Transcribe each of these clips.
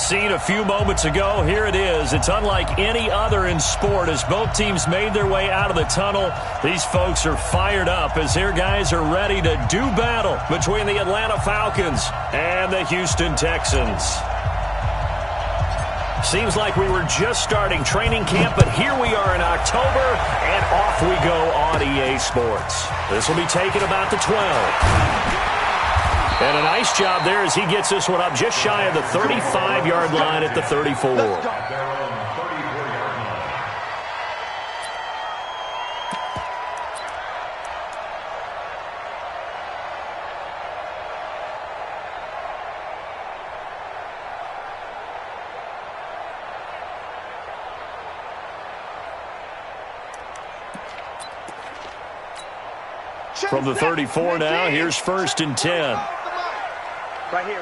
scene a few moments ago. Here it is. It's unlike any other in sport as both teams made their way out of the tunnel. These folks are fired up as their guys are ready to do battle between the Atlanta Falcons and the Houston Texans. Seems like we were just starting training camp, but here we are in October, and off we go on EA Sports. This will be taken about the 12. And a nice job there as he gets this one up just shy of the 35-yard line at the 34. From the 34 now, here's 1st and 10. Right here.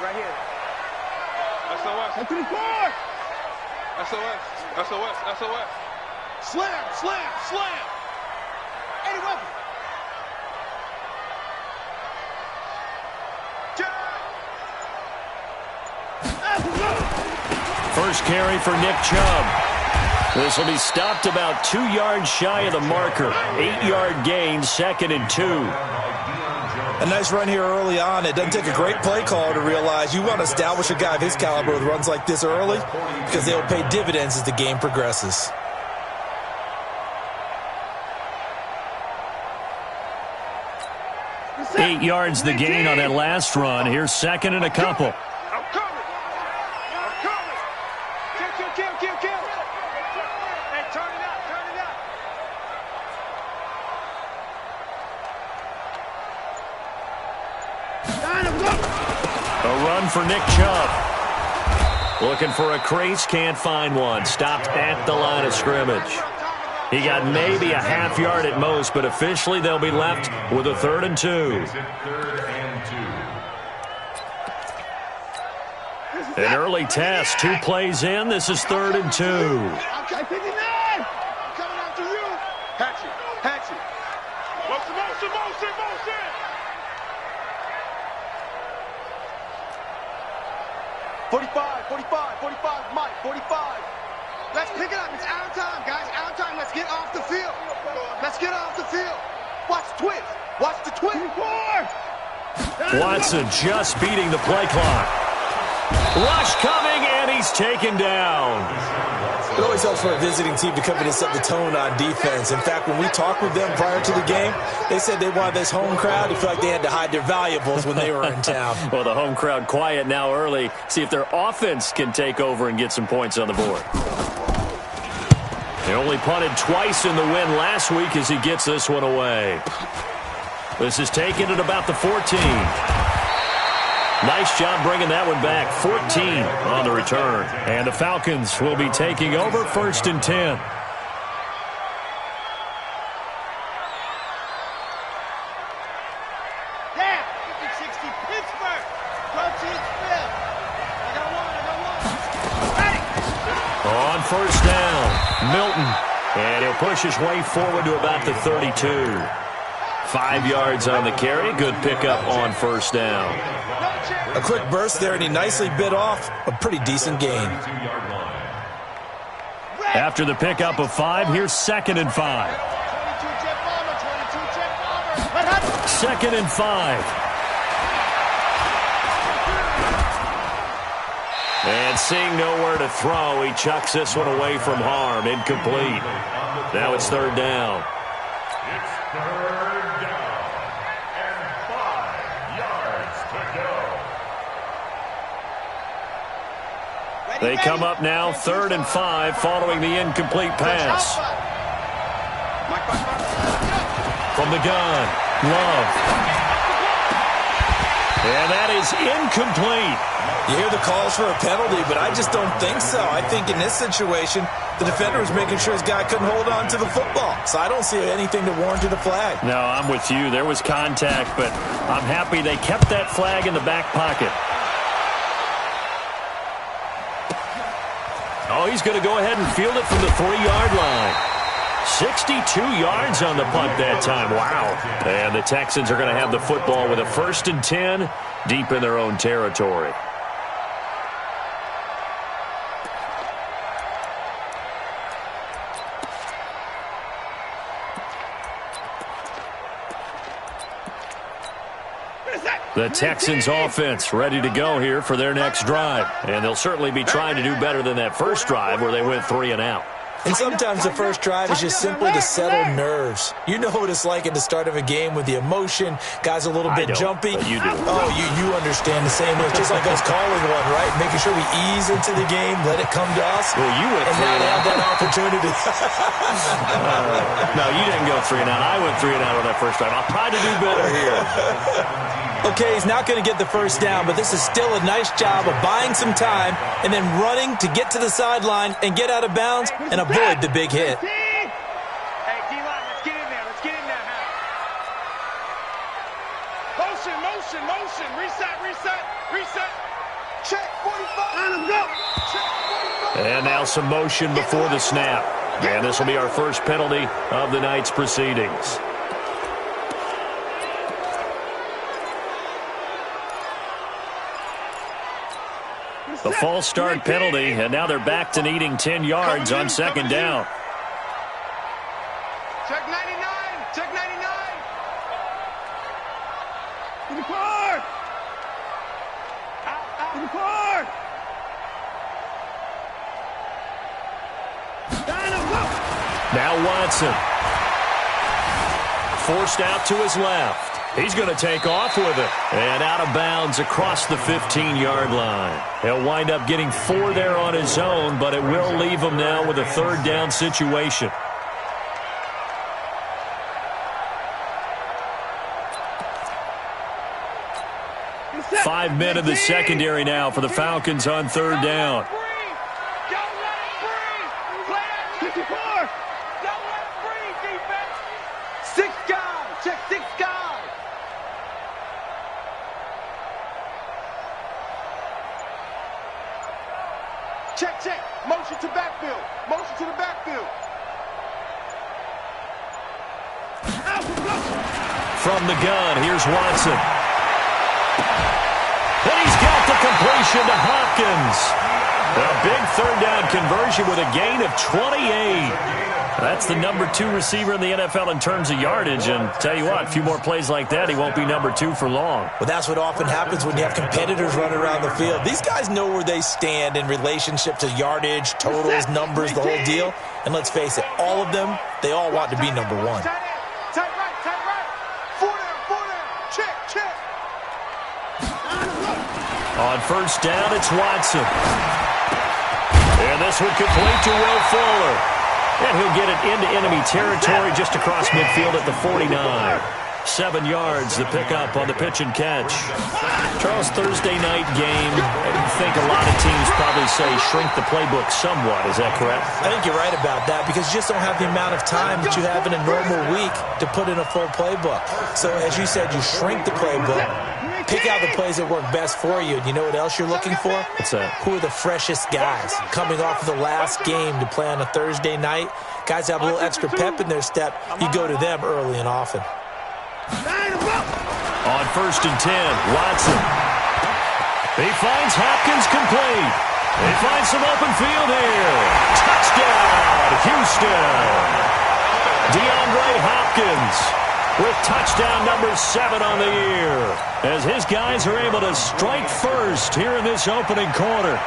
SOS. Up to the car. SOS. Slam. Any weapon. First carry for Nick Chubb. This will be stopped about 2 yards shy of the marker. 8-yard gain, 2nd and 2. A nice run here early on. It doesn't take a great play caller to realize you want to establish a guy of his caliber with runs like this early because they will pay dividends as the game progresses. Eight yards the gain on that last run. Here's 2nd and a couple. I'm coming. Kill. Hey, turn it up. A run for Nick Chubb. Looking for a crease, can't find one. Stopped at the line of scrimmage. He got maybe a half yard at most, but officially they'll be left with a 3rd and 2. An early test, 2 plays in. This is 3rd and 2. Okay, 59. I'm coming after you. Hatchet. Motion. 45, Mike, 45. Let's pick it up. It's out of time, guys. Out of time. Let's get off the field. Watch the twist. Watson just beating the play clock. Rush coming, and he's taken down. It always helps for a visiting team to come in and set the tone on defense. In fact, when we talked with them prior to the game, they said they wanted this home crowd to feel like they had to hide their valuables when they were in town. Well, the home crowd quiet now early. See if their offense can take over and get some points on the board. They only punted twice in the win last week as he gets this one away. This is taken at about the 14. Nice job bringing that one back. 14 on the return. And the Falcons will be taking over 1st and 10. Yeah, 50-60 Pittsburgh. Protein Smith. I got one. Hey! On 1st down, Milton. And he'll push his way forward to about the 32. 5 yards on the carry. Good pickup on 1st down. A quick burst there, and he nicely bit off a pretty decent gain. After the pickup of 5, here's 2nd and 5. 2nd and 5. And seeing nowhere to throw, he chucks this one away from harm. Incomplete. Now it's 3rd down. It's 3rd down and 5 yards to go. They come up now 3rd and 5 following the incomplete pass. From the gun, Love. And that is incomplete. You hear the calls for a penalty, but I just don't think so. I think in this situation, the defender was making sure his guy couldn't hold on to the football. So I don't see anything to warrant the flag. No, I'm with you. There was contact, but I'm happy they kept that flag in the back pocket. Oh, he's going to go ahead and field it from the 3-yard line. 62 yards on the punt that time. Wow. And the Texans are going to have the football with a 1st and 10 deep in their own territory. The Texans offense ready to go here for their next drive. And they'll certainly be trying to do better than that first drive where they went 3 and out. And sometimes the first drive is just simply to settle nerves. You know what it's like at the start of a game with the emotion. Guys a little bit jumpy. But you do. Oh, you understand the same way. It's just like us calling one, right? Making sure we ease into the game, let it come to us. Well, you went and 3 now and they out. have that opportunity. No, you didn't go 3 and out. I went 3 and out on that first drive. I'll try to do better here. Okay, he's not going to get the first down, but this is still a nice job of buying some time and then running to get to the sideline and get out of bounds and avoid the big hit. Hey, D-line, let's get in there. Let's get in there, Motion, motion, motion. Reset. Check 45. Let him go. Check 45. And now some motion before the snap. And this will be our first penalty of the night's proceedings. The false start penalty, and now they're back to needing 10 yards on second down. Check 99. Check 99. To the car. Out. To the car. Now Watson. Forced out to his left. He's going to take off with it. And out of bounds across the 15-yard line. He'll wind up getting 4 there on his own, but it will leave him now with a third down situation. Five men in the secondary now for the Falcons on third down. Check. Motion to backfield. Motion to the backfield. From the gun, here's Watson. And he's got the completion to Hopkins. A big third down conversion with a gain of 28. That's the number 2 receiver in the NFL in terms of yardage. And tell you what, a few more plays like that, he won't be number 2 for long. Well, that's what often happens when you have competitors running around the field. These guys know where they stand in relationship to yardage, totals, numbers, the whole deal. And let's face it, all of them, they all want to be number 1. Tight right. 4 down. Check. On first down, it's Watson. And this one complete to Will Fuller. And he'll get it into enemy territory just across midfield at the 49. 7 yards, the pickup on the pitch and catch. Charles, Thursday night game, I think a lot of teams probably say shrink the playbook somewhat. Is that correct? I think you're right about that because you just don't have the amount of time that you have in a normal week to put in a full playbook. So as you said, you shrink the playbook, pick out the plays that work best for you. And you know what else you're looking for? What's that? Who are the freshest guys coming off of the last game to play on a Thursday night? Guys have a little extra pep in their step. You go to them early and often. On first and 10, Watson. He finds Hopkins complete. He finds some open field here. Touchdown, Houston. DeAndre Hopkins with touchdown number 7 on the year as his guys are able to strike first here in this opening quarter.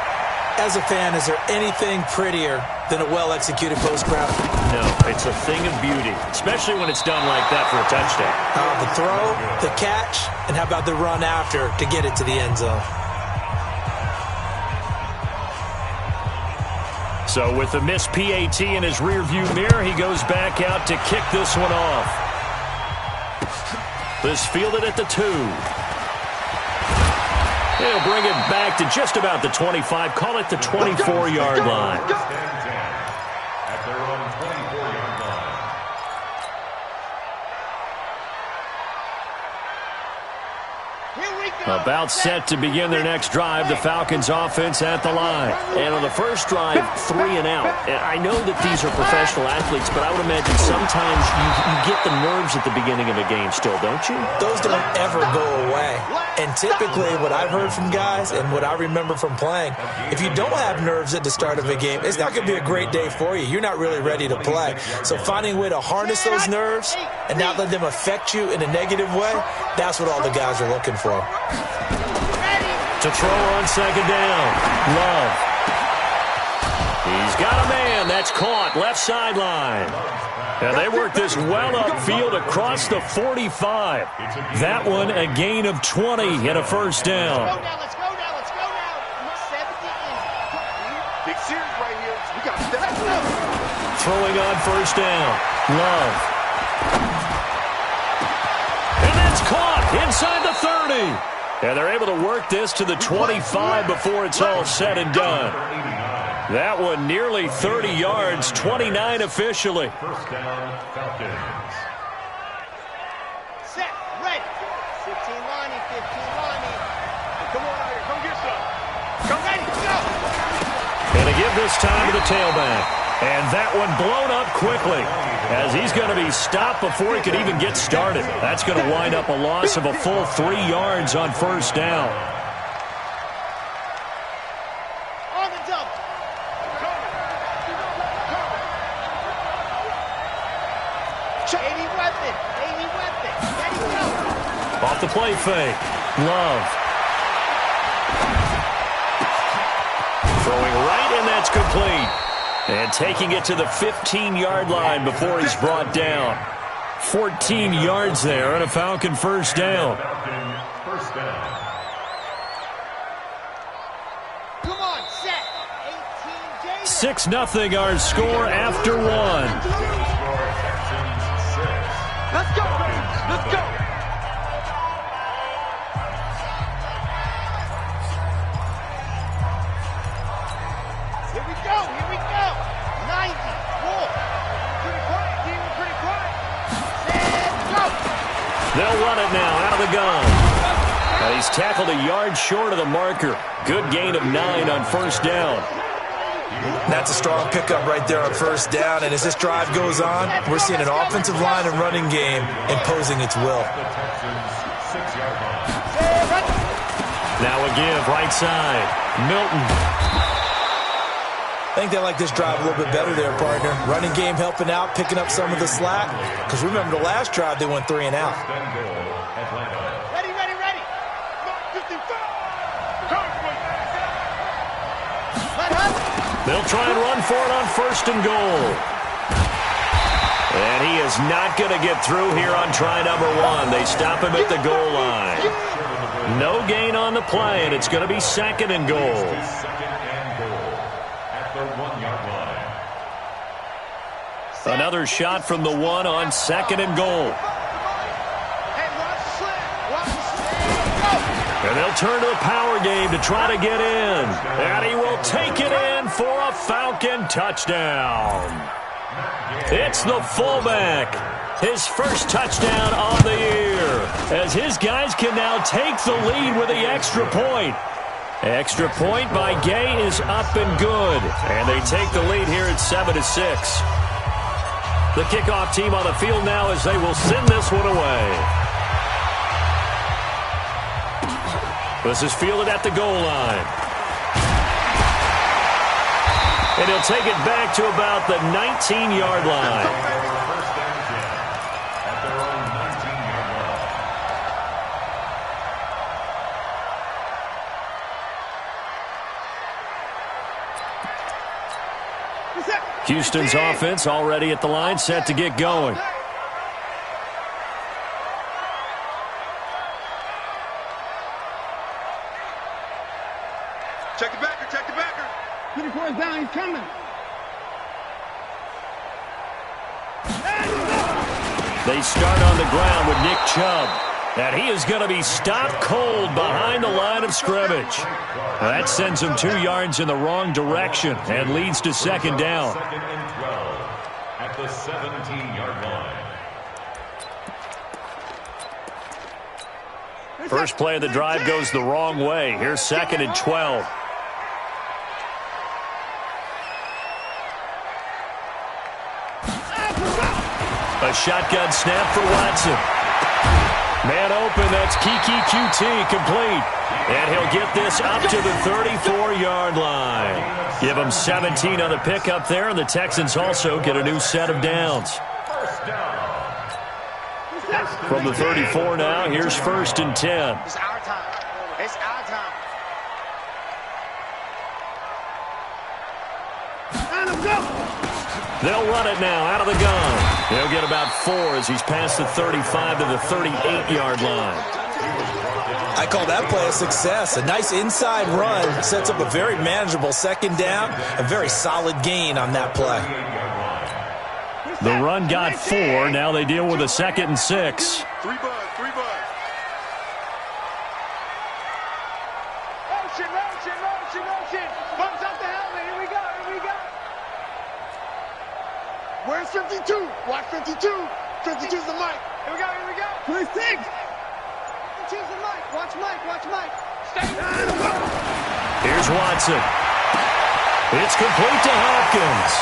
As a fan, is there anything prettier than a well-executed post route? No, it's a thing of beauty, especially when it's done like that for a touchdown. The throw, the catch, and how about the run after to get it to the end zone? So with the missed PAT in his rearview mirror, he goes back out to kick this one off. This fielded at the 2. He'll bring it back to just about the 25. Call it the 24-yard line. At their own 24-yard line. Here we About set to begin their next drive, the Falcons offense at the line. And on the first drive, 3 and out. And I know that these are professional athletes, but I would imagine sometimes you get the nerves at the beginning of a game still, don't you? Those don't ever go away. And typically what I've heard from guys and what I remember from playing, if you don't have nerves at the start of a game, it's not going to be a great day for you. You're not really ready to play. So finding a way to harness those nerves and not let them affect you in a negative way, that's what all the guys are looking for. To throw on second down. Love. He's got a man. That's caught. Left sideline. And they work this well upfield across the 45. That one a gain of 20 and a first down. Let's go now. 70 Big series right here. We got to step up. Throwing on first down. Love. And that's caught inside the 30. And they're able to work this to the 25 before it's all said and done. That one nearly 30 yards, 29 officially. First down, Falcons. Set, ready. 16 lining, 15 lining. Come on out here, come get some. Come ready, go. And to give this time to the tailback. And that one blown up quickly as he's going to be stopped before he could even get started. That's going to wind up a loss of a full 3 yards on first down. On the double. Shady weapon. Ready, go. Off the play fake. Love. Throwing right, and that's complete. And taking it to the 15-yard line before he's brought down. 14 yards there on a Falcon first down. First down. Come on, set. 6-0 our score after one. Let's go. Let's go. Here we go. 90. Whoa. Pretty quiet, team. Pretty quiet. Set, go. They'll run it now out of the gun. And he's tackled a yard short of the marker. Good gain of 9 on first down. That's a strong pickup right there on first down. And as this drive goes on, we're seeing an offensive line and running game imposing its will. Now a give right side. Milton. I think they like this drive a little bit better there, partner. Running game helping out, picking up some of the slack. Because remember, the last drive, they went 3 and out. Ready. 55. They'll try and run for it on first and goal. And he is not going to get through here on try number 1. They stop him at the goal line. No gain on the play, and it's going to be second and goal. Another shot from the 1 on second and goal. And they'll turn to the power game to try to get in. And he will take it in for a Falcon touchdown. It's the fullback. His first touchdown on the year. As his guys can now take the lead with the extra point. Extra point by Gay is up and good. And they take the lead here at 7-6. The kickoff team on the field now as they will send this one away. This is fielded at the goal line. And he'll take it back to about the 19-yard line. First down again at their own 19-yard line. Houston's offense already at the line, set to get going. Check the backer. 24 is down. He's coming. They start on the ground with Nick Chubb. And he is going to be stopped cold behind the line of scrimmage. That sends him 2 yards in the wrong direction and leads to second down. Second and 12 at the 17-yard line. First play of the drive goes the wrong way. Here's 2nd and 12. A shotgun snap for Watson. Man open, that's Kiki QT complete. And he'll get this up to the 34-yard line. Give him 17 on the pickup there, and the Texans also get a new set of downs. From the 34 now, here's 1st and 10. It's our time. It's our time. Let him go. They'll run it now out of the gun. He'll get about 4 as he's past the 35 to the 38-yard line. I call that play a success. A nice inside run sets up a very manageable 2nd down. A very solid gain on that play. The run got 4. Now they deal with a 2nd and 6. 3 bud. Motion. Bumps up the helmet. Here we go. Where's 52? Watch 52. 52's the mic. Here we go. 26. 52's the mic. Watch Mike. Stay. Here's Watson. It's complete to Hopkins.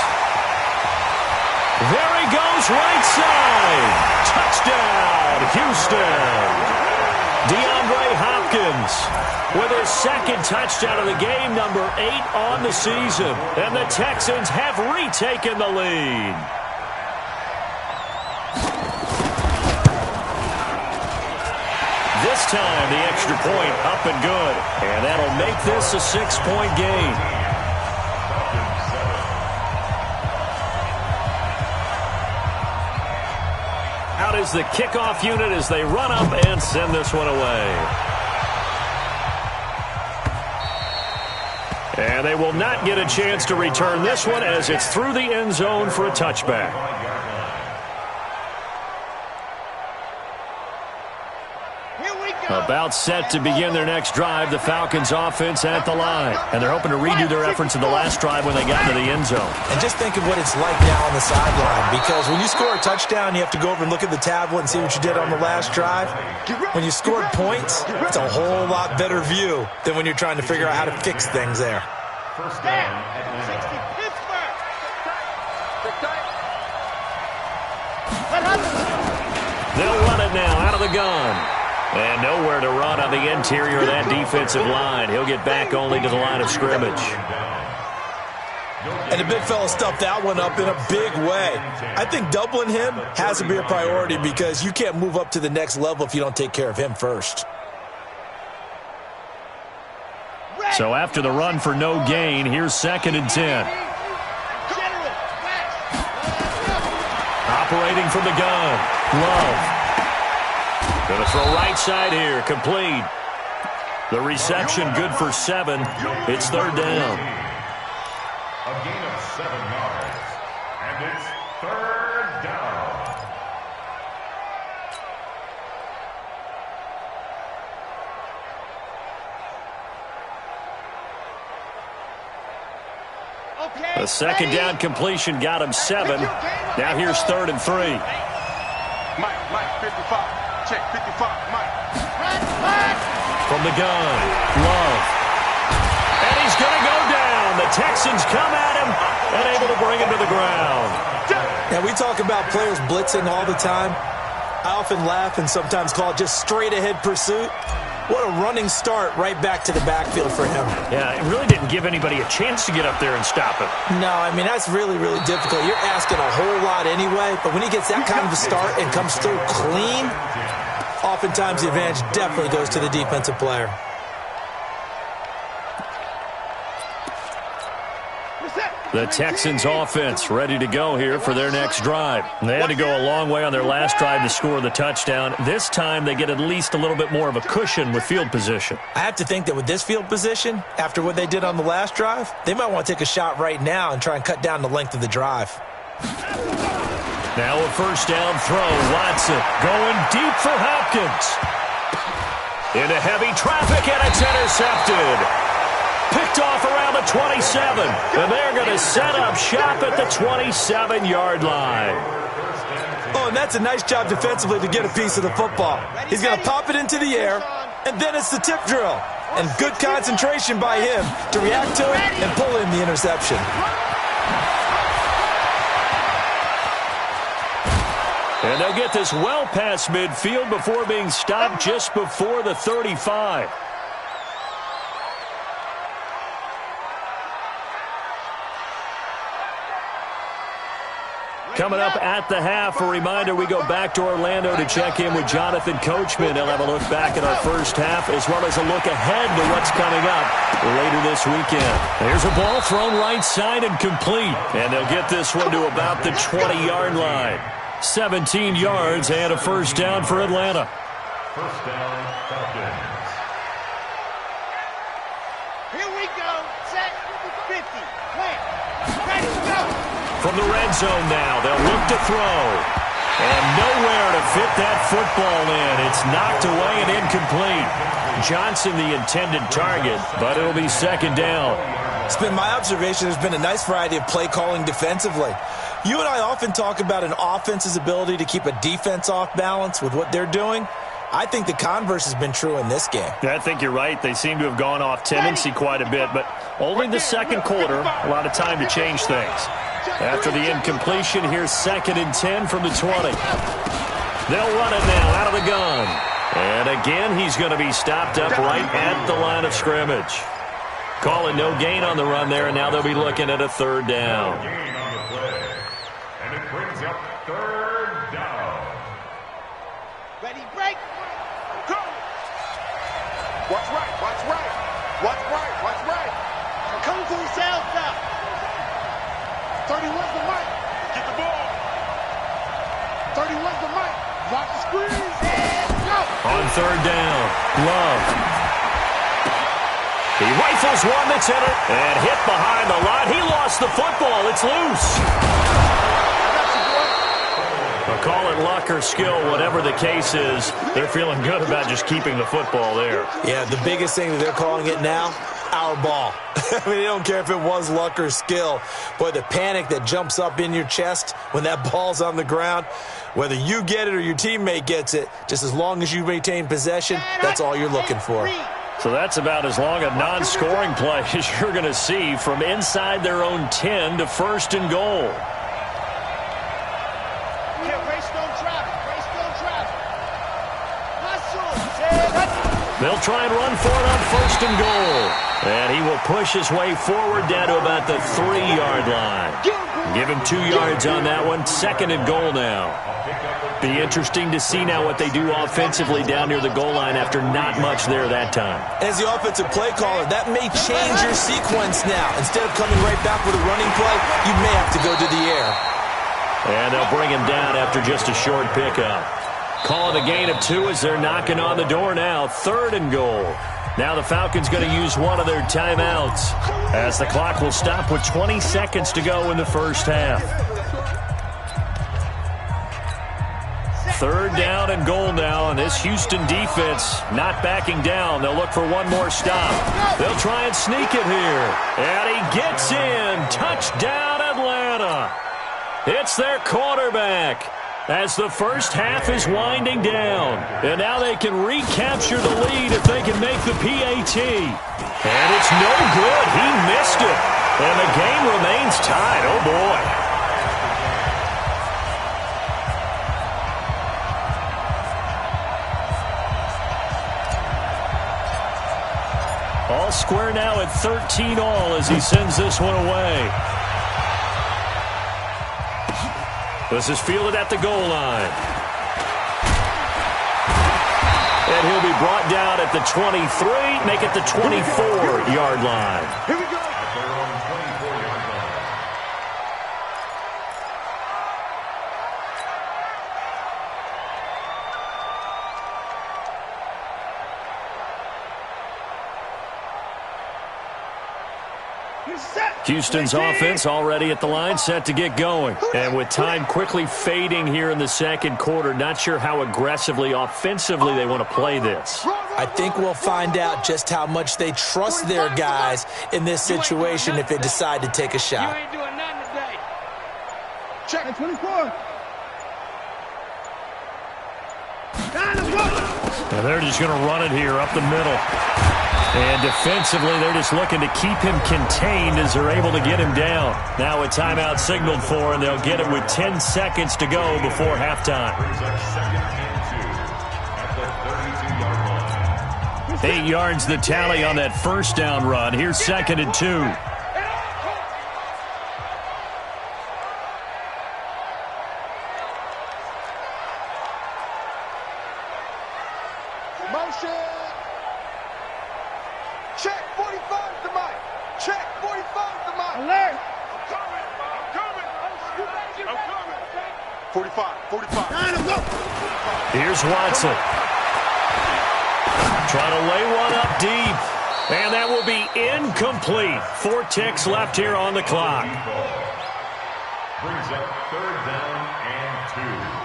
There he goes, right side. Touchdown, Houston. DeAndre Hopkins with his 2nd touchdown of the game, number 8 on the season. And the Texans have retaken the lead. This time, the extra point up and good. And that'll make this a 6-point game. Out is the kickoff unit as they run up and send this one away. And they will not get a chance to return this one as it's through the end zone for a touchback. About set to begin their next drive, the Falcons offense at the line. And they're hoping to redo their efforts in the last drive when they got into the end zone. And just think of what it's like now on the sideline, because when you score a touchdown, you have to go over and look at the tablet and see what you did on the last drive. When you scored points, it's a whole lot better view than when you're trying to figure out how to fix things there. First down, Atlanta. They'll run it now out of the gun. And nowhere to run on the interior of that defensive line. He'll get back only to the line of scrimmage. And the big fella stuffed that one up in a big way. I think doubling him has to be a priority because you can't move up to the next level if you don't take care of him first. So after the run for no gain, here's 2nd and 10. Operating from the gun, Love. Going to throw right side here, complete. The reception good for 7. It's 3rd down. A gain of 7 yards. And it's 3rd down. The 2nd down completion got him 7. Now here's 3rd and 3. Mike, 55. Check 55, Mike. From the gun, Love. And he's going to go down. The Texans come at him and able to bring him to the ground. Now, we talk about players blitzing all the time. I often laugh and sometimes call it just straight-ahead pursuit. What a running start right back to the backfield for him. Yeah, it really didn't give anybody a chance to get up there and stop him. No, I mean, that's really, really difficult. You're asking a whole lot anyway, but when he gets that kind of a start and comes through clean, oftentimes the advantage definitely goes to the defensive player. The Texans offense ready to go here for their next drive. They had to go a long way on their last drive to score the touchdown. This time they get at least a little bit more of a cushion with field position. I have to think that with this field position, after what they did on the last drive, they might want to take a shot right now and try and cut down the length of the drive. Now a 1st down throw. Watson going deep for Hopkins. Into heavy traffic, and it's intercepted. Picked off around the 27, and they're going to set up shop at the 27-yard line. Oh, and that's a nice job defensively to get a piece of the football. He's going to pop it into the air, And then it's the tip drill. And good concentration by him to react to it and pull in the interception. And they'll get this well past midfield before being stopped just before the 35. Coming up at the half, a reminder, we go back to Orlando to check in with Jonathan Coachman. He'll have a look back at our first half as well as a look ahead to what's coming up later this weekend. There's a ball thrown right side and complete. And they'll get this one to about the 20-yard line. 17 yards and a first down for Atlanta. First down, Falcons. Here we go. Set 50. Plant. Ready to go. From the red zone now, they'll look to throw. And nowhere to fit that football in. It's knocked away and incomplete. Johnson the intended target, but it'll be second down. It's been my observation there's been a nice variety of play calling defensively. You and I often talk about an offense's ability to keep a defense off balance with what they're doing. I think the converse has been true in this game. I think you're right. They seem to have gone off tendency quite a bit, but only the second quarter, a lot of time to change things. After the incompletion, here's 2nd and 10 from the 20. They'll run it now out of the gun. And again, he's going to be stopped up right at the line of scrimmage. Call it no gain on the run there, and now they'll be looking at a third down. No gain on the play. And it brings up third down. Ready, break. Go. Watch right. Watch right. Watch right. Watch right. Come to the south now. 31's the mic. Get the ball. 31's the mic. Drop the squeeze. And go. On third down, Love. He rifles one that's hit it and hit behind the line. He lost the football. It's loose. I'll call it luck or skill, whatever the case is. They're feeling good about just keeping the football there. Yeah, the biggest thing that they're calling it now, our ball. I mean, they don't care if it was luck or skill. Boy, the panic that jumps up in your chest when that ball's on the ground, whether you get it or your teammate gets it, just as long as you maintain possession, that's all you're looking for. So that's about as long a non-scoring play as you're going to see from inside their own 10 to 1st and goal. They'll try and run for it on 1st and goal. And he will push his way forward down to about the 3-yard line. Give him 2 yards on that one. 2nd and goal now. Be interesting to see now what they do offensively down near the goal line after not much there that time. As the offensive play caller, that may change your sequence now. Instead of coming right back with a running play, you may have to go to the air. And they'll bring him down after just a short pickup. Call it a gain of 2 as they're knocking on the door now. 3rd and goal. Now the Falcons going to use one of their timeouts as the clock will stop with 20 seconds to go in the first half. 3rd down and goal now, and this Houston defense not backing down. They'll look for one more stop. They'll try and sneak it here. And he gets in. Touchdown, Atlanta. It's their quarterback as the first half is winding down. And now they can recapture the lead if they can make the PAT. And it's no good. He missed it. And the game remains tied. Oh, boy. All square now at 13 all as he sends this one away. This is fielded at the goal line. And he'll be brought down at the 23, make it the 24-yard line. Here we go. At their own 24-yard line. Houston's offense already at the line, set to get going. And with time quickly fading here in the second quarter, not sure how aggressively, offensively they want to play this. I think we'll find out just how much they trust their guys in this situation if they decide to take a shot. You ain't doing nothing today. Check. 24. Down the And they're just going to run it here up the middle. And defensively, they're just looking to keep him contained as they're able to get him down. Now a timeout signaled for, and they'll get it with 10 seconds to go before halftime. 8 yards the tally on that first down run. Here's 2nd and 2. Motion. Check 45 to Mike. Check 45 to Mike. Alert. I'm coming. I'm coming. 45. Here's Watson. Trying to lay one up deep. And that will be incomplete. 4 ticks left here on the clock. Brings up 3rd down and 2.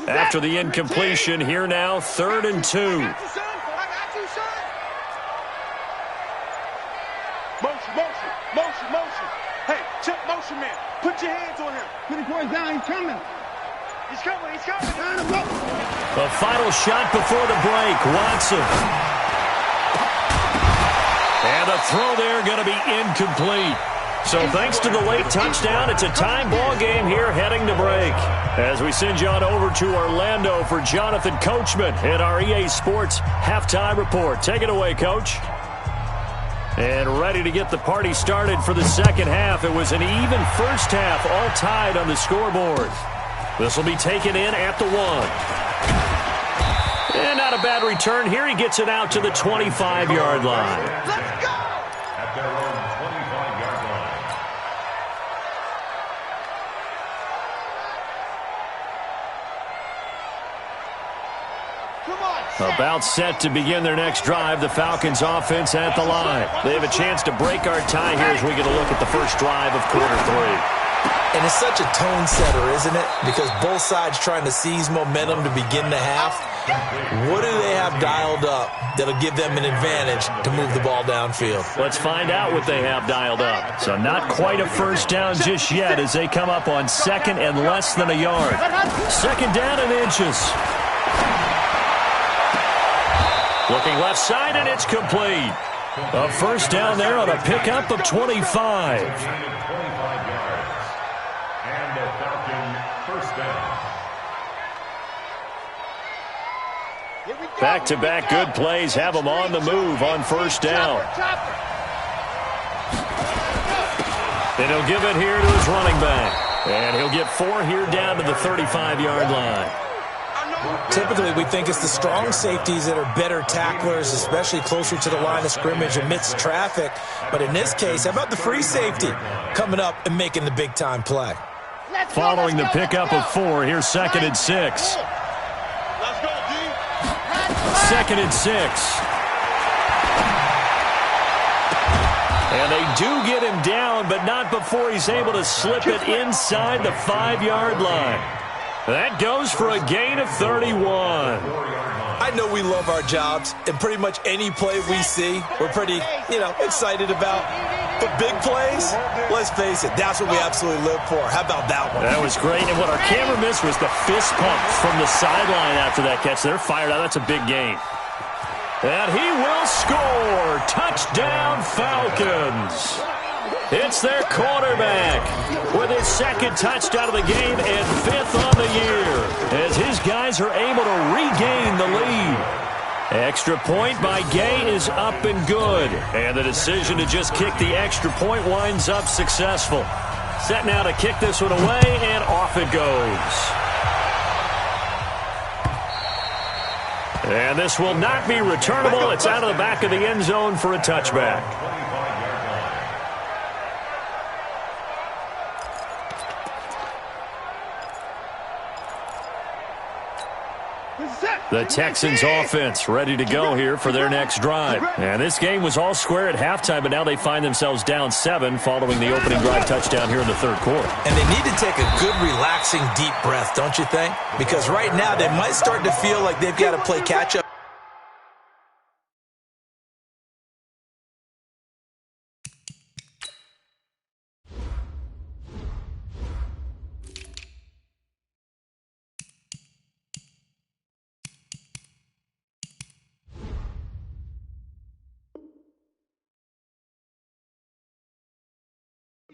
After the incompletion, here now, 3rd and 2. I got you, son. Motion. Hey, check motion, man. Put your hands on him. Put his boys down. He's coming. He's coming. The final shot before the break, Watson. And the throw there going to be incomplete. So thanks to the late touchdown, it's a time ball game here heading to break. As we send you on over to Orlando for Jonathan Coachman in our EA Sports Halftime Report. Take it away, Coach. And ready to get the party started for the second half. It was an even first half, all tied on the scoreboard. This will be taken in at the 1. And not a bad return here. He gets it out to the 25-yard line. Let's go. At their own 25-yard line. Come on. About set to begin their next drive, the Falcons offense at the line. They have a chance to break our tie here as we get a look at the first drive of quarter 3. And it's such a tone setter, isn't it? Because both sides trying to seize momentum to begin the half. What do they have dialed up that'll give them an advantage to move the ball downfield? Let's find out what they have dialed up. So not quite a first down just yet as they come up on 2nd and less than a yard. 2nd down and inches. Looking left side, and it's complete. A first down there on a pickup of 25. And the Falcon first down. Back-to-back good plays have them on the move on first down. And he'll give it here to his running back. And he'll get 4 here down to the 35-yard line. Typically, we think it's the strong safeties that are better tacklers, especially closer to the line of scrimmage amidst traffic. But in this case, how about the free safety coming up and making the big-time play? Following the pickup of 4, here's 2nd and 6. Let's go, D. 2nd and 6. And they do get him down, but not before he's able to slip it inside the 5-yard line. That goes for a gain of 31. I know we love our jobs, and pretty much any play we see, we're pretty, excited about. But big plays, let's face it, that's what we absolutely live for. How about that one? That was great, and what our camera missed was the fist pump from the sideline after that catch. They're fired out. That's a big gain. And he will score. Touchdown, Falcons. It's their quarterback with his 2nd touchdown of the game and 5th on the year as his guys are able to regain the lead. Extra point by Gay is up and good, and the decision to just kick the extra point winds up successful. Set now to kick this one away, and off it goes. And this will not be returnable. It's out of the back of the end zone for a touchback. Set. The Texans offense ready to go here for their next drive. And this game was all square at halftime, but now they find themselves down 7 following the opening drive touchdown here in the third quarter. And they need to take a good, relaxing, deep breath, don't you think? Because right now they might start to feel like they've got to play catch-up.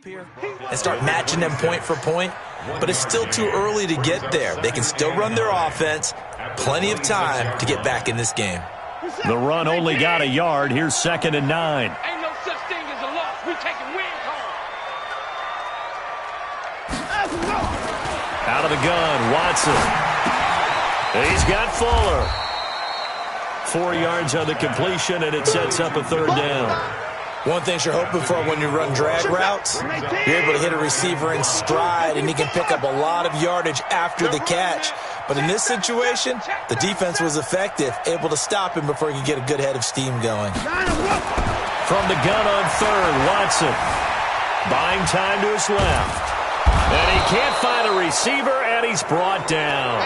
Here and start matching them point for point, but it's still too early to get there. They can still run their offense. Plenty of time to get back in this game. The run only got a yard. Here's 2nd and 9. Ain't no such thing as a loss. We taking wins home. Out of the gun, Watson. He's got Fuller. 4 yards on the completion, and it sets up a 3rd down. One thing you're hoping for when you run drag routes, you're able to hit a receiver in stride, and he can pick up a lot of yardage after the catch. But in this situation, the defense was effective, able to stop him before he could get a good head of steam going. From the gun on 3rd, Watson. Buying time to his left. And he can't find a receiver, and he's brought down.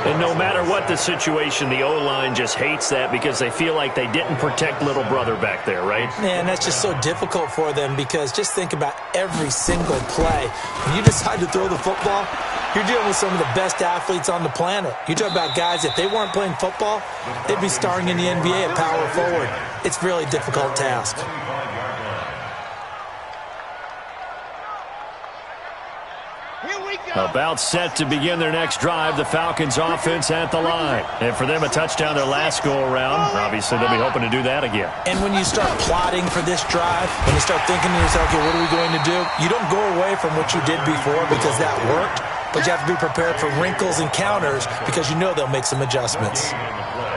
And no matter what the situation, the O-line just hates that because they feel like they didn't protect little brother back there, right? Man, that's just so difficult for them because just think about every single play. When you decide to throw the football, you're dealing with some of the best athletes on the planet. You talk about guys, if they weren't playing football, they'd be starring in the NBA at power forward. It's a really difficult task. About set to begin their next drive, the Falcons offense at the line. And for them, a touchdown their last go-around. Obviously, they'll be hoping to do that again. And when you start plotting for this drive, when you start thinking to yourself, okay, what are we going to do? You don't go away from what you did before because that worked, but you have to be prepared for wrinkles and counters because you know they'll make some adjustments.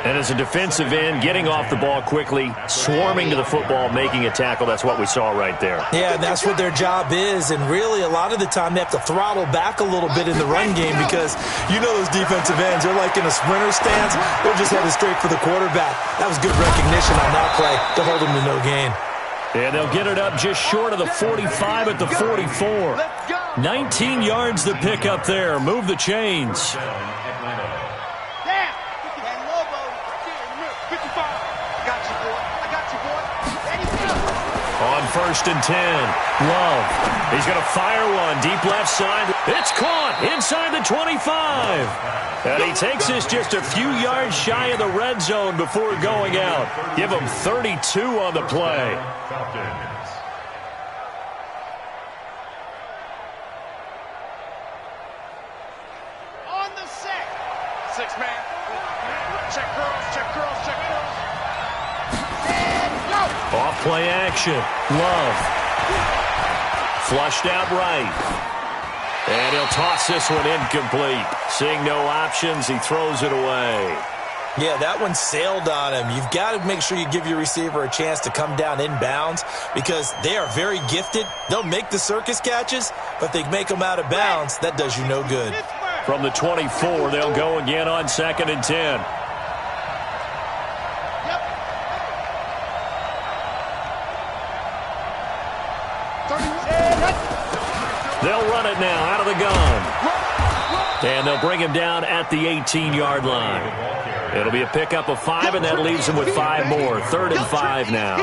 And as a defensive end, getting off the ball quickly, swarming to the football, making a tackle, that's what we saw right there. Yeah, that's what their job is, and really a lot of the time they have to throttle back a little bit in the run game because you know those defensive ends, they're like in a sprinter stance, they're just headed straight for the quarterback. That was good recognition on that play to hold them to no gain. And they'll get it up just short of the 45 at the 44. 19 yards to pick up there. Move the chains. On 1st and 10, Love. He's going to fire one deep left side. It's caught inside the 25. And he takes this just a few yards shy of the red zone before going out. Give him 32 on the play. On the set. 6-man. Check girls, check girls, check girls. Off play action. Love. Flushed out right. And he'll toss this one incomplete. Seeing no options, he throws it away. Yeah, that one sailed on him. You've got to make sure you give your receiver a chance to come down inbounds because they are very gifted. They'll make the circus catches, but they make them out of bounds. That does you no good. From the 24, they'll go again on 2nd and 10. They'll run it now out of the gun. And they'll bring him down at the 18-yard line. It'll be a pickup of 5, and that leaves him with 5 more. 3rd and 5 now.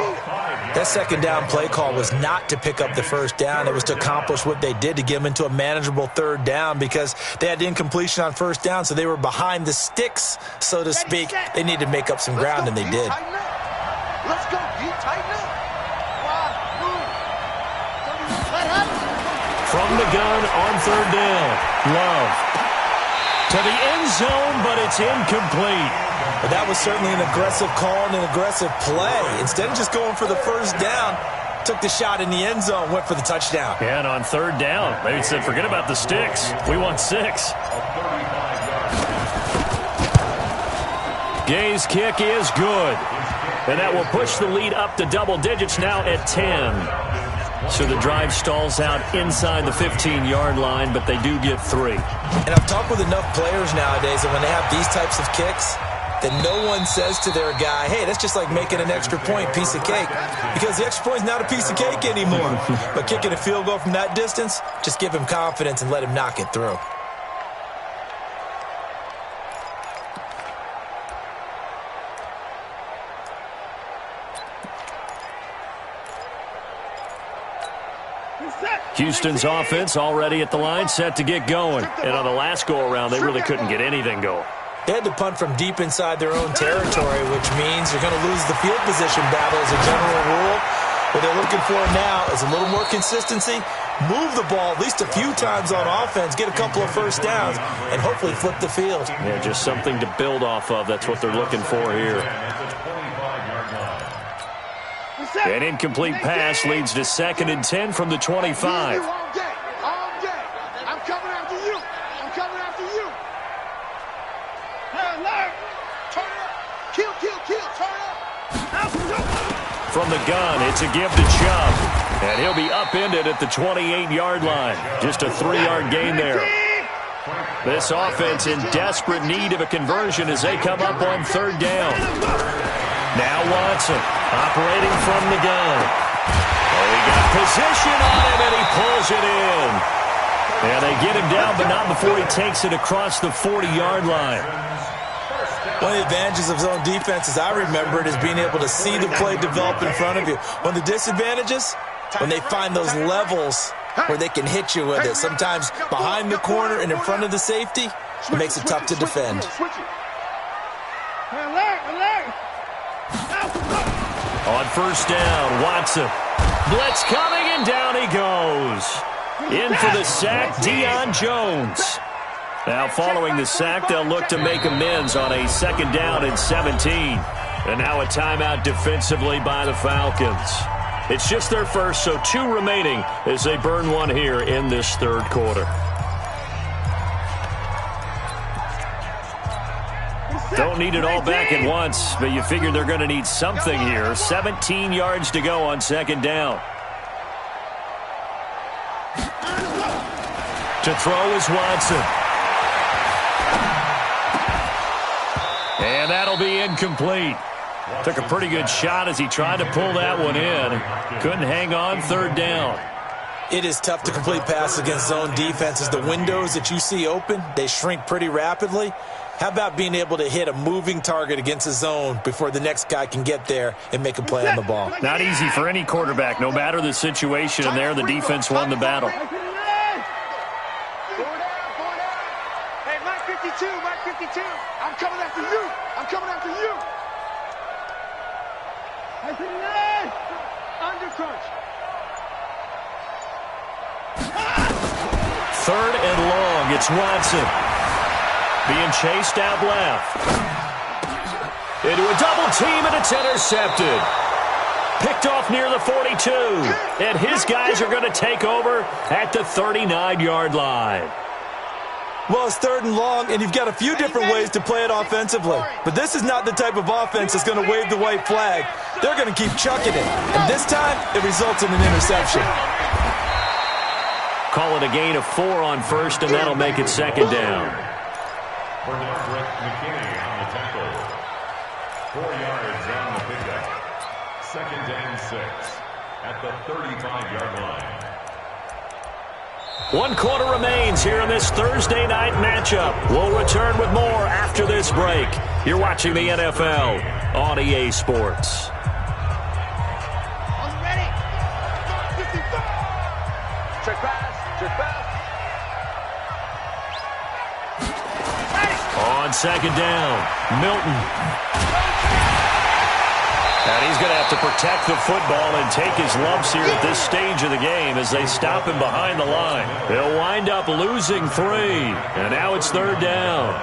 That 2nd down play call was not to pick up the 1st down. It was to accomplish what they did to get them into a manageable 3rd down because they had incompletion on 1st down, so they were behind the sticks, so to speak. They needed to make up some ground, and they did. Let's go. You tighten up. From the gun on 3rd down. Love. To the end zone, but it's incomplete. But that was certainly an aggressive call and an aggressive play. Instead of just going for the 1st down, took the shot in the end zone, went for the touchdown. Yeah, and on 3rd down, they said, forget about the sticks. We want 6. Gay's kick is good. And that will push the lead up to double digits now at 10. So the drive stalls out inside the 15-yard line, but they do get 3. And I've talked with enough players nowadays that when they have these types of kicks, then no one says to their guy, hey, that's just like making an extra point, piece of cake. Because the extra point is not a piece of cake anymore. But kicking a field goal from that distance, just give him confidence and let him knock it through. Houston's offense already at the line, set to get going. And on the last go-around, they really couldn't get anything going. They had to punt from deep inside their own territory, which means you're going to lose the field position battle as a general rule. What they're looking for now is a little more consistency, move the ball at least a few times on offense, get a couple of first downs, and hopefully flip the field. Yeah, just something to build off of. That's what they're looking for here. An incomplete pass leads to 2nd and 10 from the 25. All day. I'm coming after you. Turn up. Kill. Turn up. From the gun, it's a give to Chubb. And he'll be upended at the 28-yard line. Just a 3-yard gain there. This offense in desperate need of a conversion as they come up on 3rd down. Now Watson, operating from the gun. Oh, he got position on him, and he pulls it in. Yeah, they get him down, but not before he takes it across the 40-yard line. One of the advantages of zone defense, as I remember it, is being able to see the play develop in front of you. One of the disadvantages, when they find those levels where they can hit you with it. Sometimes behind the corner and in front of the safety, it makes it tough to defend. On 1st down, Watson. Blitz coming, and down he goes. In for the sack, Deion Jones. Now following the sack, they'll look to make amends on a 2nd down and 17. And now a timeout defensively by the Falcons. It's just their first, so 2 remaining as they burn one here in this 3rd quarter. Don't need it all back at once, but you figure they're going to need something here. 17 yards to go on 2nd down. To throw is Watson. And that'll be incomplete. Took a pretty good shot as he tried to pull that one in. Couldn't hang on 3rd down. It is tough to complete passes against zone defenses. The windows that you see open, they shrink pretty rapidly. How about being able to hit a moving target against a zone before the next guy can get there and make a play on the ball? Not easy for any quarterback, no matter the situation, and there the defense won the battle. Hey, Mike 52. I'm coming after you. Under crunch. 3rd and long, it's Watson. Being chased out left. Into a double team, and it's intercepted. Picked off near the 42. And his guys are going to take over at the 39-yard line. Well, it's 3rd and long, and you've got a few different ways to play it offensively. But this is not the type of offense that's going to wave the white flag. They're going to keep chucking it. And this time, it results in an interception. Call it a gain of 4 on 1st, and that'll make it 2nd down. McKinney on the tackle. 4 yards on the pickup. 2nd and 6 at the 35-yard line. 1 quarter remains here in this Thursday night matchup. We'll return with more after this break. You're watching the NFL on EA Sports. Ready? Check pass. On 2nd down, Milton. And he's going to have to protect the football and take his lumps here at this stage of the game as they stop him behind the line. They'll wind up losing 3, and now it's 3rd down.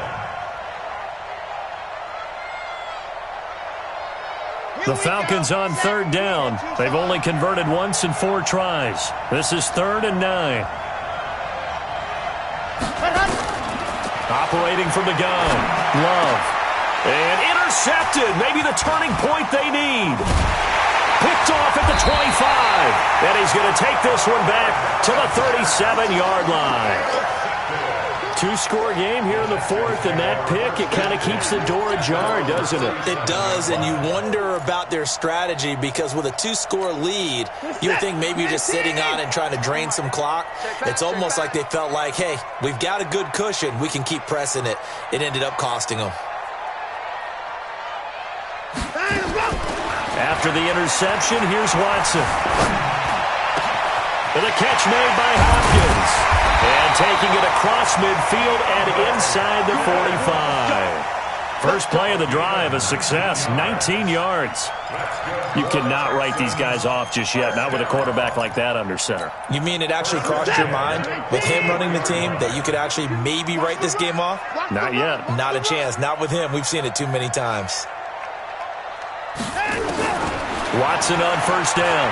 The Falcons on 3rd down. They've only converted once in 4 tries. This is 3rd and 9. Operating from the gun, Love. And intercepted, maybe the turning point they need. Picked off at the 25. And he's going to take this one back to the 37-yard line. Two-score game here in the fourth, and that pick, it kind of keeps the door ajar, doesn't it? It does, and you wonder about their strategy because with a two-score lead, you would think maybe you're just sitting on it and trying to drain some clock. It's almost like they felt like, hey, we've got a good cushion. We can keep pressing it. It ended up costing them. After the interception, here's Watson. And the catch made by Hopkins. And taking it across midfield and inside the 45. First play of the drive, a success, 19 yards. You cannot write these guys off just yet, not with a quarterback like that under center. You mean it actually crossed your mind with him running the team that you could actually maybe write this game off? Not yet. Not a chance. Not with him. We've seen it too many times. Watson on first down.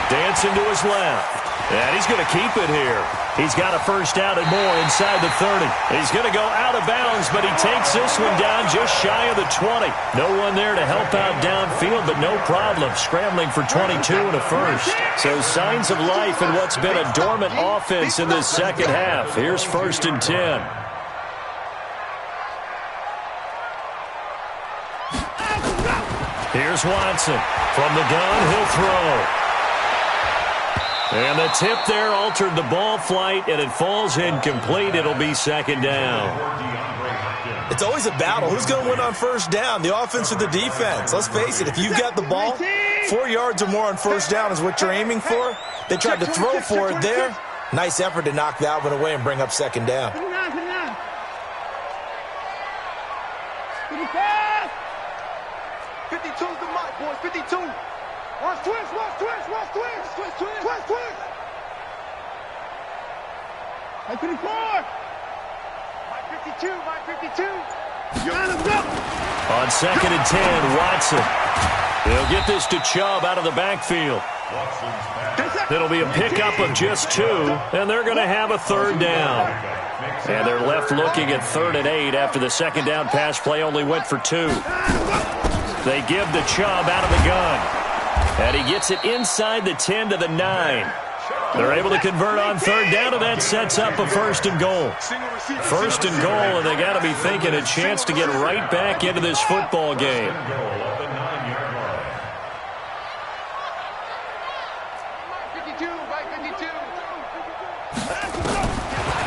Dancing to his left. And he's going to keep it here. He's got a first down and more inside the 30. He's going to go out of bounds, but he takes this one down just shy of the 20. No one there to help out downfield, but no problem. Scrambling for 22 and a first. So signs of life in what's been a dormant offense in this second half. Here's 1st and 10. Here's Watson. From the gun, he'll throw. And the tip there altered the ball flight, and it falls incomplete. It'll be 2nd down. It's always a battle. Who's going to win on first down, the offense or the defense? Let's face it, if you've got the ball, 4 yards or more on first down is what you're aiming for. They tried to throw for it there. Nice effort to knock that one away and bring up 2nd down. 52's the mark, boys. 52. Watch twist, watch twist, watch twist. Twist, twist, twist, twist. 54. My 52, my 52. On 2nd and 10, Watson. They'll get this to Chubb out of the backfield. It'll be a pickup of just 2, and they're going to have a 3rd down. And they're left looking at 3rd and 8 after the 2nd down pass play only went for 2. They give the Chubb out of the gun. And he gets it inside the 10 to the 9. They're able to convert on 3rd down, and that sets up a 1st and goal. 1st and goal, and they got to be thinking a chance to get right back into this football game.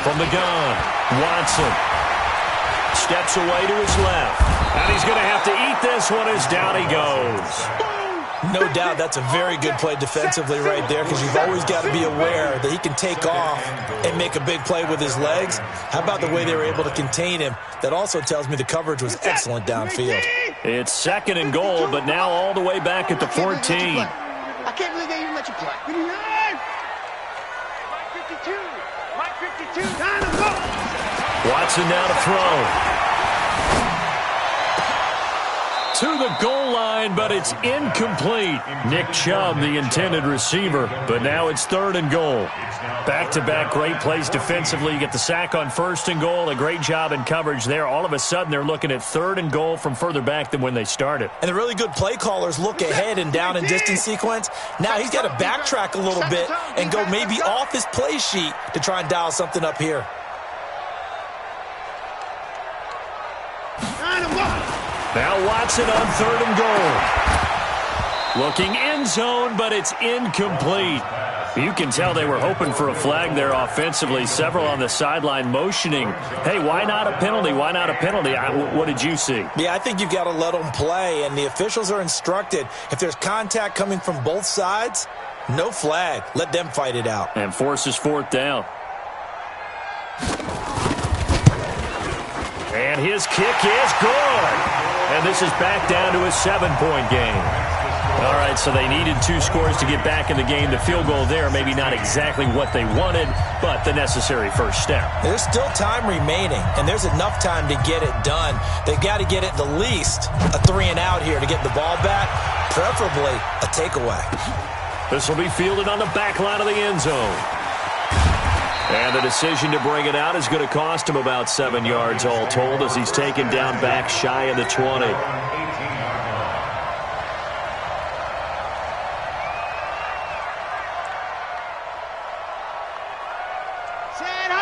From the gun, Watson steps away to his left. And he's going to have to eat this one as down he goes. No doubt that's a very good play defensively right there because you've always got to be aware that he can take off and make a big play with his legs. How about the way they were able to contain him? That also tells me the coverage was excellent downfield. It's 2nd and goal, but now all the way back at the 14. I can't believe they even let you play. My 52. My 52. Watson now to throw. To the goal line, but it's incomplete. Nick Chubb, the intended receiver, but now it's 3rd and goal. Back-to-back great plays defensively. You get the sack on 1st and goal, a great job in coverage there. All of a sudden, they're looking at 3rd and goal from further back than when they started. And the really good play callers look ahead and down and distance sequence. Now he's got to backtrack a little bit and go maybe off his play sheet to try and dial something up here. Now Watson on 3rd and goal. Looking end zone, but it's incomplete. You can tell they were hoping for a flag there offensively. Several on the sideline motioning, hey, why not a penalty? Why not a penalty? What did you see? Yeah, I think you've got to let them play, and the officials are instructed. If there's contact coming from both sides, no flag. Let them fight it out. And forces 4th down. And his kick is good. And this is back down to a 7-point game. All right, so they needed 2 scores to get back in the game. The field goal there, maybe not exactly what they wanted, but the necessary first step. There's still time remaining, and there's enough time to get it done. They've got to get at the least a 3-and-out here to get the ball back, preferably a takeaway. This will be fielded on the back line of the end zone. And the decision to bring it out is going to cost him about 7 yards all told as he's taken down back shy of the 20.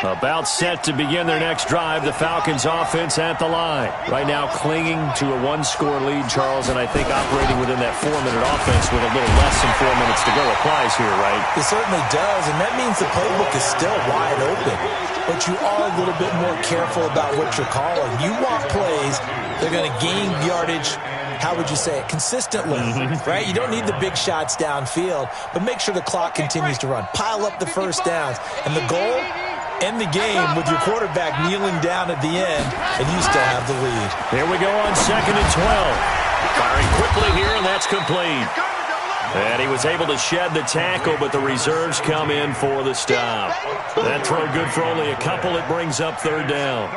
About set to begin their next drive, the Falcons offense at the line. Right now clinging to a one-score lead, Charles, and I think operating within that 4-minute offense with a little less than 4 minutes to go applies here, right? It certainly does, and that means the playbook is still wide open. But you are a little bit more careful about what you're calling. You want plays that are going to gain yardage, how would you say it, consistently, right? You don't need the big shots downfield, but make sure the clock continues to run. Pile up the first downs. And the goal, end the game with your quarterback kneeling down at the end, and you still have the lead. Here we go on 2nd and 12. Firing quickly here, and that's complete. And he was able to shed the tackle, but the reserves come in for the stop. That throw good for only a couple. It brings up 3rd down.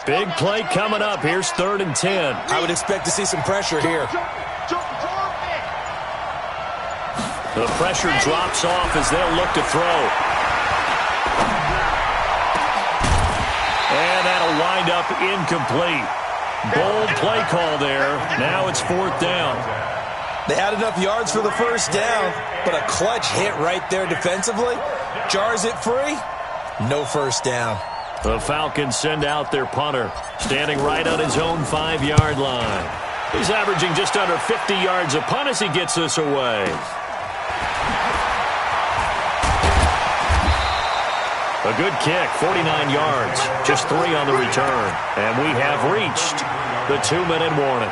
Big play coming up. Here's 3rd and 10. I would expect to see some pressure here. The pressure drops off as they'll look to throw. And that'll wind up incomplete. Bold play call there. Now it's 4th down. They had enough yards for the first down, but a clutch hit right there defensively. Jars it free. No first down. The Falcons send out their punter, standing right on his own 5-yard line. He's averaging just under 50 yards a punt as he gets this away. A good kick, 49 yards, just 3 on the return. And we have reached the 2-minute warning.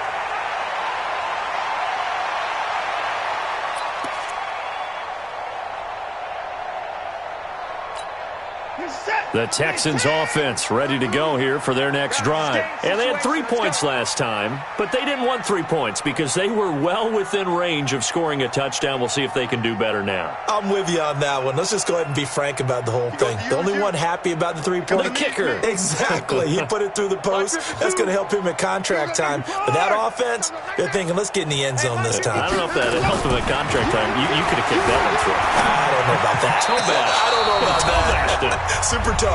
The Texans offense ready to go here for their next drive. And they had 3 points last time, but they didn't want 3 points because they were well within range of scoring a touchdown. We'll see if they can do better now. I'm with you on that one. Let's just go ahead and be frank about the whole thing. The only one happy about the 3-point. The kicker. Exactly. He put it through the post. That's going to help him at contract time. But that offense, they're thinking, let's get in the end zone this time. I don't know if that helped him at contract time. You could have kicked that one through. I don't know about that. Toe bash. I don't know about that. Super toe.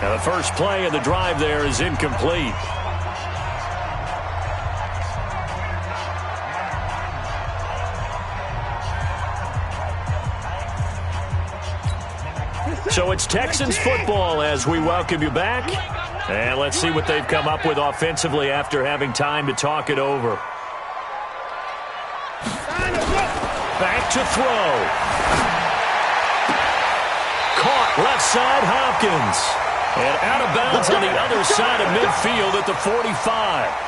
Now the first play of the drive there is incomplete. So it's Texans football as we welcome you back. And let's see what they've come up with offensively after having time to talk it over. Back to throw. Caught left side, Hopkins. And out of bounds on the other side of midfield at the 45.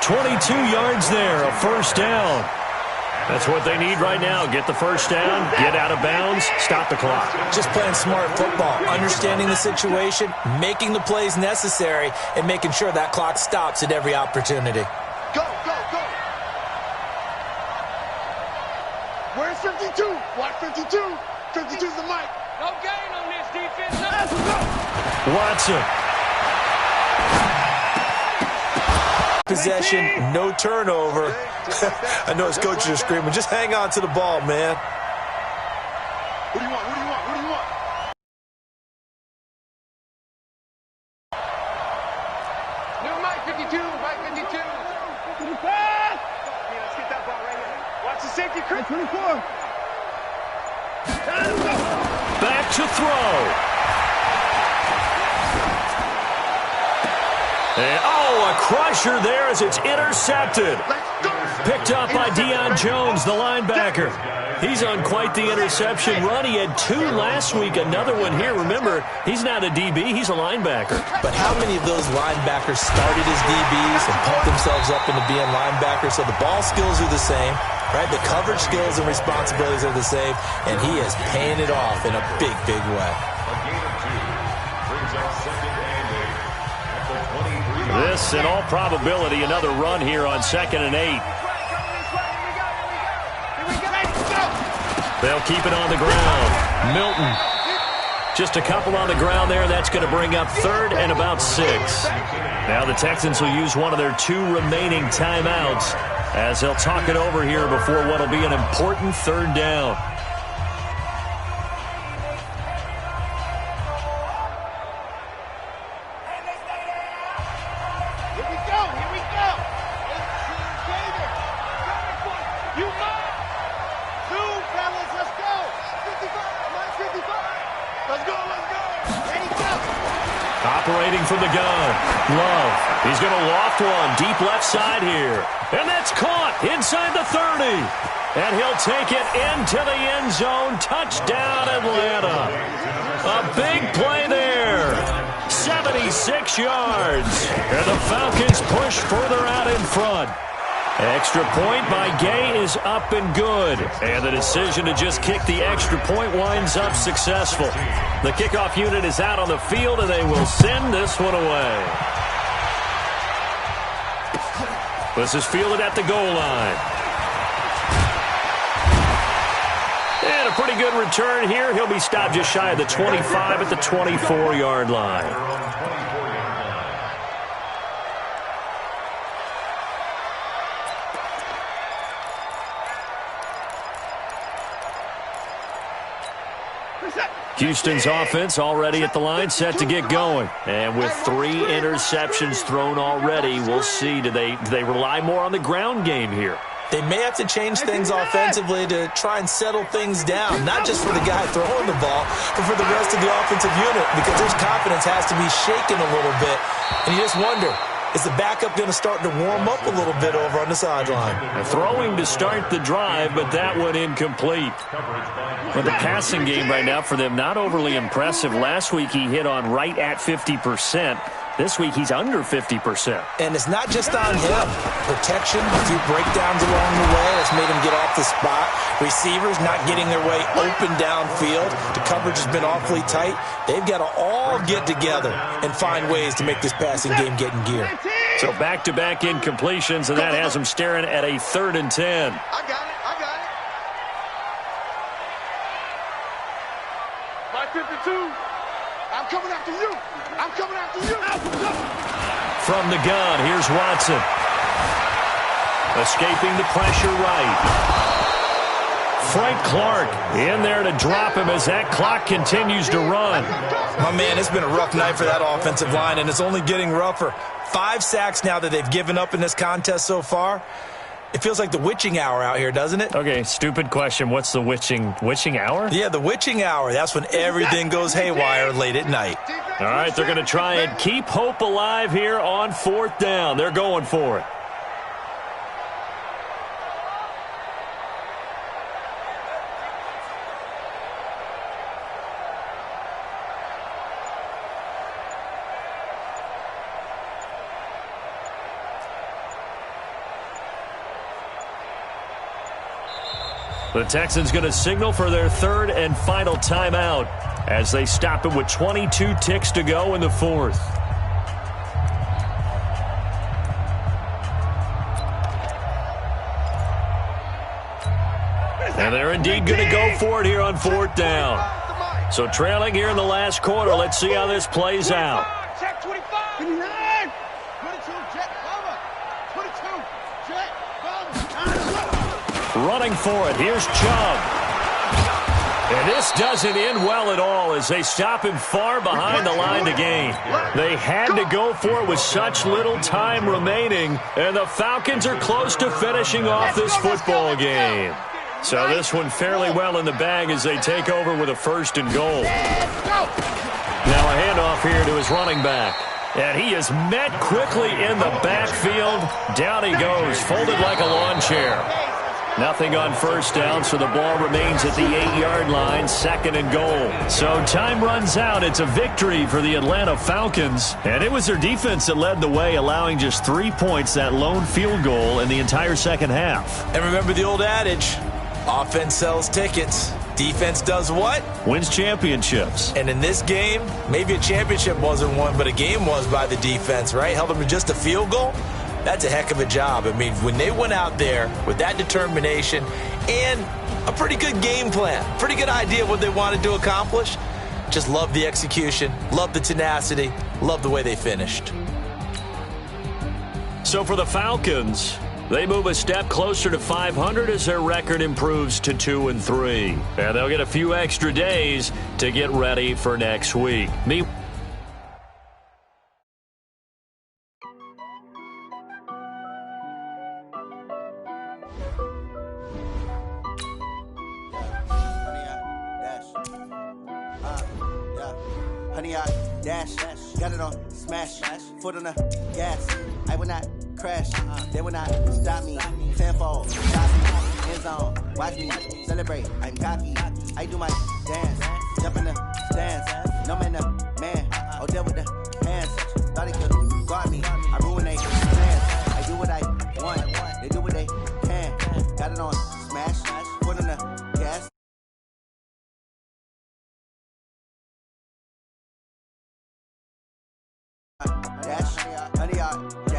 22 yards there, a first down. That's what they need right now. Get the first down, get out of bounds, stop the clock. Just playing smart football, understanding the situation, making the plays necessary, and making sure that clock stops at every opportunity. Go, go, go. Where's 52? Watch 52. 52's the mic. No gain on this defense. Let's go. Watson. Possession, no turnover. I know his coaches are screaming, just hang on to the ball, man. Who do you want? Who do you want? Who do you want? New Mike 52, Mike 52. Let's get that ball right here. Watch the safety, Chris. 24. Back to throw. And, a crusher there as it's intercepted. Picked up by Deion Jones, the linebacker. He's on quite the interception run. He had 2 last week, another one here. Remember, he's not a DB, he's a linebacker. But how many of those linebackers started as DBs and pumped themselves up into being linebackers? So the ball skills are the same, right? The coverage skills and responsibilities are the same, and he is paying it off in a big, big way. This, in all probability, another run here on 2nd and 8. They'll keep it on the ground. Milton. Just a couple on the ground there. That's going to bring up 3rd and about 6. Now the Texans will use one of their 2 remaining timeouts as they'll talk it over here before what will be an important 3rd down. from the gun. Love. He's going to loft one deep left side here. And that's caught inside the 30. And he'll take it into the end zone. Touchdown, Atlanta. A big play there. 76 yards. And the Falcons push further out in front. Extra point by Gay is up and good. And the decision to just kick the extra point winds up successful. The kickoff unit is out on the field, and they will send this one away. This is fielded at the goal line. And a pretty good return here. He'll be stopped just shy of the 25 at the 24-yard line. Houston's offense already at the line, set to get going. And with 3 interceptions thrown already, we'll see. Do they rely more on the ground game here? They may have to change things offensively to try and settle things down, not just for the guy throwing the ball, but for the rest of the offensive unit, because his confidence has to be shaken a little bit. And you just wonder, is the backup going to start to warm up a little bit over on the sideline? Throwing to start the drive, but that one incomplete. But the passing game right now for them, not overly impressive. Last week he hit on right at 50%. This week he's under 50%. And it's not just on him. Protection, a few breakdowns along the way that's made him get off the spot. Receivers not getting their way open downfield. The coverage has been awfully tight. They've got to all get together and find ways to make this passing game get in gear. So back-to-back incompletions, and that has them staring at a 3rd and 10. I got it. My 52. I'm coming after you. From the gun, here's Watson. Escaping the pressure right. Frank Clark in there to drop him as that clock continues to run. My man, it's been a rough night for that offensive line, and it's only getting rougher. 5 sacks now that they've given up in this contest so far. It feels like the witching hour out here, doesn't it? Okay, stupid question. What's the witching hour? Yeah, the witching hour. That's when everything goes haywire late at night. All right, they're going to try and keep hope alive here on 4th down. They're going for it. The Texans going to signal for their 3rd and final timeout as they stop it with 22 ticks to go in the 4th. And they're indeed going to go for it here on 4th down. So trailing here in the last quarter. Let's see how this plays out. Check 25. 22, jet cover. 22, jet cover. Running for it. Here's Chubb. And this doesn't end well at all as they stop him far behind the line to gain. They had to go for it with such little time remaining, and the Falcons are close to finishing off this football game. So this one fairly well in the bag as they take over with a 1st and goal. Now a handoff here to his running back. And he is met quickly in the backfield. Down he goes, folded like a lawn chair. Nothing on 1st down, so the ball remains at the 8-yard line, 2nd and goal. So time runs out. It's a victory for the Atlanta Falcons. And it was their defense that led the way, allowing just 3 points, that lone field goal in the entire second half. And remember the old adage, offense sells tickets. Defense does what? Wins championships. And in this game, maybe a championship wasn't won, but a game was by the defense, right? Held them to just a field goal. That's a heck of a job. I mean, when they went out there with that determination and a pretty good game plan, pretty good idea of what they wanted to accomplish, just love the execution, love the tenacity, love the way they finished. So for the Falcons, they move a step closer to 500 as their record improves to 2-3. And they'll get a few extra days to get ready for next week. Honey, dash. Got it on smash, foot on the gas. I will not crash, they will not stop me. Tenfold, stop me, end zone, watch me celebrate. I'm cocky, I do my dance, jump in the stands. No man, the man, oh deal with the hands. Thought he could guard me, I ruin they plans. I do what I want, they do what they can. Got it on smash, foot on the gas. Dash, 100 yard.